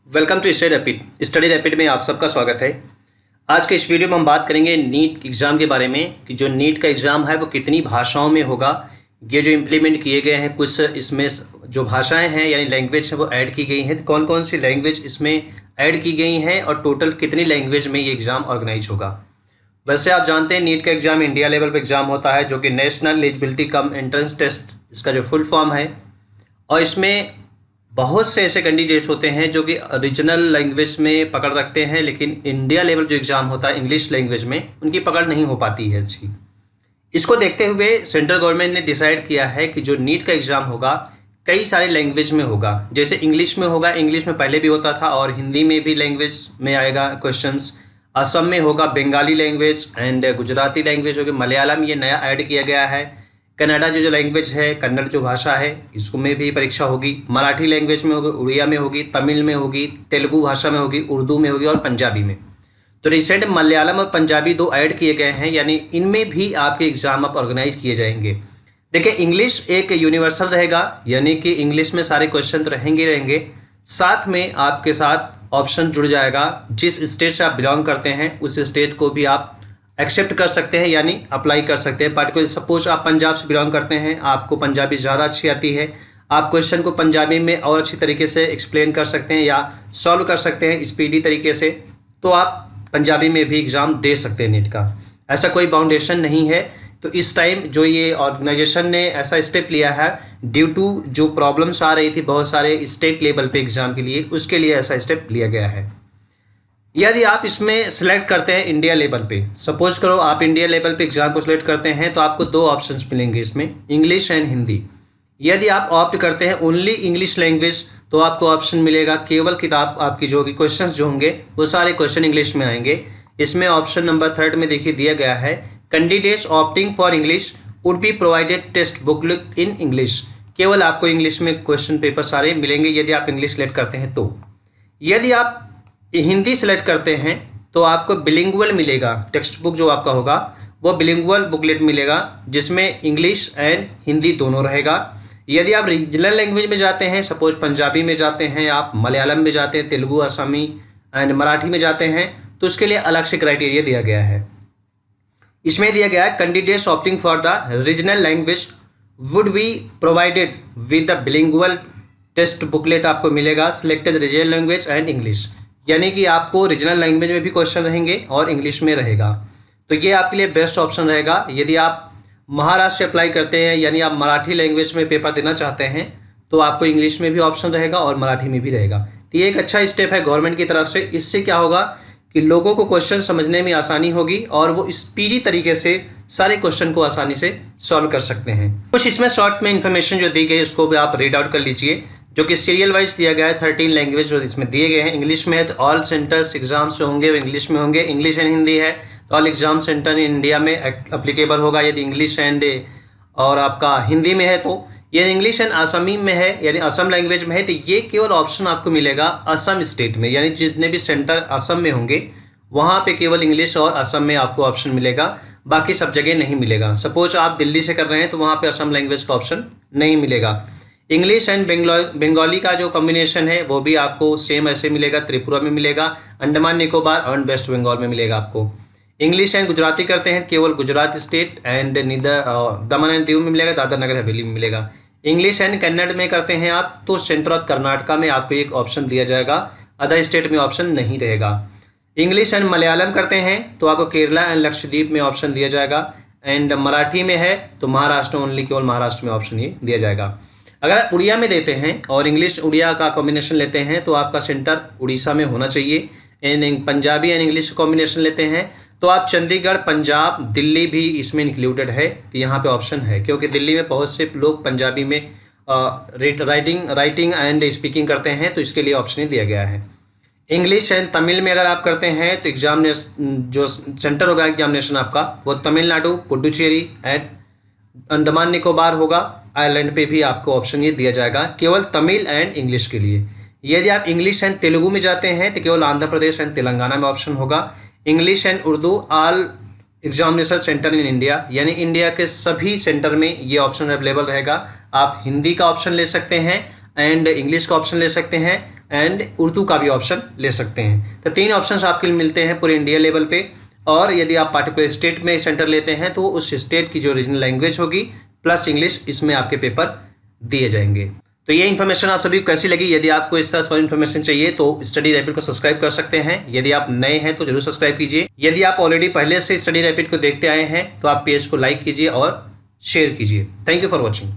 Welcome to study rapid में आप सबका स्वागत है। आज के इस वीडियो में हम बात करेंगे नीट एग्ज़ाम के बारे में कि जो नीट का एग्ज़ाम है वो कितनी भाषाओं में होगा। ये जो इम्प्लीमेंट किए गए हैं कुछ इसमें जो भाषाएं हैं यानी लैंग्वेज है वो ऐड की गई हैं। तो कौन कौन सी लैंग्वेज इसमें ऐड की गई हैं और टोटल कितनी लैंग्वेज में ये एग्ज़ाम ऑर्गेनाइज होगा। वैसे आप जानते हैं नीट का एग्ज़ाम इंडिया लेवल पर एग्ज़ाम होता है जो कि national eligibility cum entrance test इसका जो फुल फॉर्म है। और इसमें बहुत से ऐसे कैंडिडेट्स होते हैं जो कि रीजनल लैंग्वेज में पकड़ रखते हैं, लेकिन इंडिया लेवल जो एग्ज़ाम होता है इंग्लिश लैंग्वेज में उनकी पकड़ नहीं हो पाती है अच्छी। इसको देखते हुए सेंट्रल गवर्नमेंट ने डिसाइड किया है कि जो नीट का एग्ज़ाम होगा कई सारे लैंग्वेज में होगा। जैसे इंग्लिश में होगा, इंग्लिश में पहले भी होता था और हिंदी में भी लैंग्वेज में आएगा क्वेश्चंस। असम में होगा Bengali language and Gujarati language होगी, मलयालम ये नया ऐड किया गया है। कन्नड़ा जो लैंग्वेज है, कन्नड़ जो भाषा है इसको में भी परीक्षा होगी। मराठी लैंग्वेज में होगी, उड़िया में होगी, तमिल में होगी, तेलुगु भाषा में होगी, उर्दू में होगी और पंजाबी में। तो रिसेंट मलयालम और पंजाबी दो ऐड किए गए हैं, यानी इनमें भी आपके एग्ज़ाम अब ऑर्गेनाइज किए जाएंगे। देखिए इंग्लिश एक यूनिवर्सल रहेगा, यानी कि इंग्लिश में सारे क्वेश्चन तो रहेंगे। साथ में आपके साथ ऑप्शन जुड़ जाएगा, जिस स्टेट से आप बिलोंग करते हैं उस स्टेट को भी आप एक्सेप्ट कर सकते हैं यानी अप्लाई कर सकते हैं। पार्टिकुलर सपोज आप पंजाब से बिलोंग करते हैं, आपको पंजाबी ज़्यादा अच्छी आती है, आप क्वेश्चन को पंजाबी में और अच्छी तरीके से एक्सप्लेन कर सकते हैं या सॉल्व कर सकते हैं स्पीडी तरीके से, तो आप पंजाबी में भी एग्ज़ाम दे सकते हैं नीट का। ऐसा कोई बाउंडेशन नहीं है। तो इस टाइम जो ये ऑर्गेनाइजेशन ने ऐसा स्टेप लिया है ड्यू टू जो प्रॉब्लम्स आ रही थी बहुत सारे स्टेट लेवल पे एग्ज़ाम के लिए, उसके लिए ऐसा स्टेप लिया गया है। यदि आप इसमें सेलेक्ट करते हैं इंडिया लेवल पे, सपोज करो आप इंडिया लेवल पे एग्ज़ाम को सिलेक्ट करते हैं तो आपको दो ऑप्शंस मिलेंगे इसमें, इंग्लिश एंड हिंदी। यदि आप ऑप्ट करते हैं ओनली इंग्लिश लैंग्वेज तो आपको ऑप्शन मिलेगा केवल किताब आपकी जो कि क्वेश्चंस जो होंगे वो सारे क्वेश्चन इंग्लिश में आएंगे। इसमें ऑप्शन नंबर 3 में देखिए दिया गया है, candidates opting for English would be provided text booklet in English. केवल आपको इंग्लिश में क्वेश्चन पेपर सारे मिलेंगे यदि आप इंग्लिश सेलेक्ट करते हैं तो। यदि आप हिंदी सेलेक्ट करते हैं तो आपको बिलिंगुअल मिलेगा, टेक्स्ट बुक जो आपका होगा वो बिलिंगुअल बुकलेट मिलेगा जिसमें इंग्लिश एंड हिंदी दोनों रहेगा। यदि आप रीजनल लैंग्वेज में जाते हैं, सपोज पंजाबी में जाते हैं, आप मलयालम में जाते हैं, तेलुगु, असमी एंड मराठी में जाते हैं, तो उसके लिए अलग से क्राइटेरिया दिया गया है। इसमें दिया गया है candidates opting for the regional language would be provided with the bilingual text booklet आपको मिलेगा, selected regional language and English, यानी कि आपको रीजनल लैंग्वेज में भी क्वेश्चन रहेंगे और इंग्लिश में रहेगा। तो ये आपके लिए बेस्ट ऑप्शन रहेगा। यदि आप महाराष्ट्र से अप्लाई करते हैं यानी आप मराठी लैंग्वेज में पेपर देना चाहते हैं तो आपको इंग्लिश में भी ऑप्शन रहेगा और मराठी में भी रहेगा। तो ये एक अच्छा स्टेप है गवर्नमेंट की तरफ से। इससे क्या होगा कि लोगों को क्वेश्चन समझने में आसानी होगी और वो स्पीडी तरीके से सारे क्वेश्चन को आसानी से सॉल्व कर सकते हैं। कुछ इसमें शॉर्ट में इन्फॉर्मेशन जो दी गई उसको भी आप रीड आउट कर लीजिए, जो कि सीरियल वाइज दिया गया है। 13 लैंग्वेज जो इसमें दिए गए हैं इंग्लिश में है, तो ऑल सेंटर्स एग्जाम्स जो होंगे वो इंग्लिश में होंगे। इंग्लिश एंड हिंदी है तो all exam centre in India में अप्लीकेबल होगा। यदि इंग्लिश एंड और आपका हिंदी में है तो ये इंग्लिश एंड असमी में है यानी असम लैंग्वेज में है, तो ये केवल ऑप्शन आपको मिलेगा असम स्टेट में, यानी जितने भी सेंटर असम में होंगे वहाँ पे केवल इंग्लिश और असम में आपको ऑप्शन मिलेगा, बाकी सब जगह नहीं मिलेगा। सपोज आप दिल्ली से कर रहे हैं तो वहाँ पे असम लैंग्वेज का ऑप्शन नहीं मिलेगा। इंग्लिश एंड बंगाली का जो कॉम्बिनेशन है वो भी आपको सेम ऐसे मिलेगा, त्रिपुरा में मिलेगा, अंडमान निकोबार और वेस्ट बंगाल में मिलेगा आपको। इंग्लिश एंड गुजराती करते हैं केवल Gujarat state and Daman and Diu में मिलेगा, दादर नगर हवेली में मिलेगा। इंग्लिश एंड कन्नड़ में करते हैं आप तो सेंटर ऑफ कर्नाटका में आपको एक ऑप्शन दिया जाएगा, अदर स्टेट में ऑप्शन नहीं रहेगा। इंग्लिश एंड मलयालम करते हैं तो आपको केरला एंड लक्षद्वीप में ऑप्शन दिया जाएगा, एंड मराठी में है तो महाराष्ट्र ओनली, केवल महाराष्ट्र में ऑप्शन ये दिया जाएगा। अगर आप उड़िया में देते हैं और इंग्लिश उड़िया का कॉम्बिनेशन लेते हैं तो आपका सेंटर उड़ीसा में होना चाहिए। And Punjabi and English combination लेते हैं तो आप चंडीगढ़, पंजाब, दिल्ली भी इसमें इंक्लूडेड है, तो यहाँ पे ऑप्शन है क्योंकि दिल्ली में बहुत से लोग पंजाबी में राइटिंग एंड स्पीकिंग करते हैं, तो इसके लिए ऑप्शन दिया गया है। इंग्लिश एंड तमिल में अगर आप करते हैं तो जो सेंटर होगा एग्जामिनेशन आपका वो तमिलनाडु, पुडुचेरी एंड अंडमान निकोबार होगा। आइलैंड पे भी आपको ऑप्शन ये दिया जाएगा केवल तमिल एंड इंग्लिश के लिए। यदि आप इंग्लिश एंड तेलुगु में जाते हैं तो केवल आंध्र प्रदेश एंड तेलंगाना में ऑप्शन होगा। English and Urdu all examination centre in India, यानी इंडिया के सभी सेंटर में ये ऑप्शन अवेलेबल रहेगा। आप हिंदी का ऑप्शन ले सकते हैं एंड इंग्लिश का ऑप्शन ले सकते हैं एंड उर्दू का भी ऑप्शन ले सकते हैं। तो 3 ऑप्शंस आपके लिए मिलते हैं पूरे इंडिया लेवल पे। और यदि आप पार्टिकुलर स्टेट में सेंटर लेते हैं तो उस स्टेट की जो रीजनल लैंग्वेज होगी प्लस इंग्लिश, इसमें आपके पेपर दिए जाएंगे। तो ये इन्फॉर्मेशन आप सभी को कैसी लगी? यदि आपको इस तरह से इन्फॉर्मेशन चाहिए तो स्टडी रैपिड को सब्सक्राइब कर सकते हैं। यदि आप नए हैं तो जरूर सब्सक्राइब कीजिए। यदि आप ऑलरेडी पहले से स्टडी रैपिड को देखते आए हैं तो आप पेज को लाइक कीजिए और शेयर कीजिए। Thank you for watching.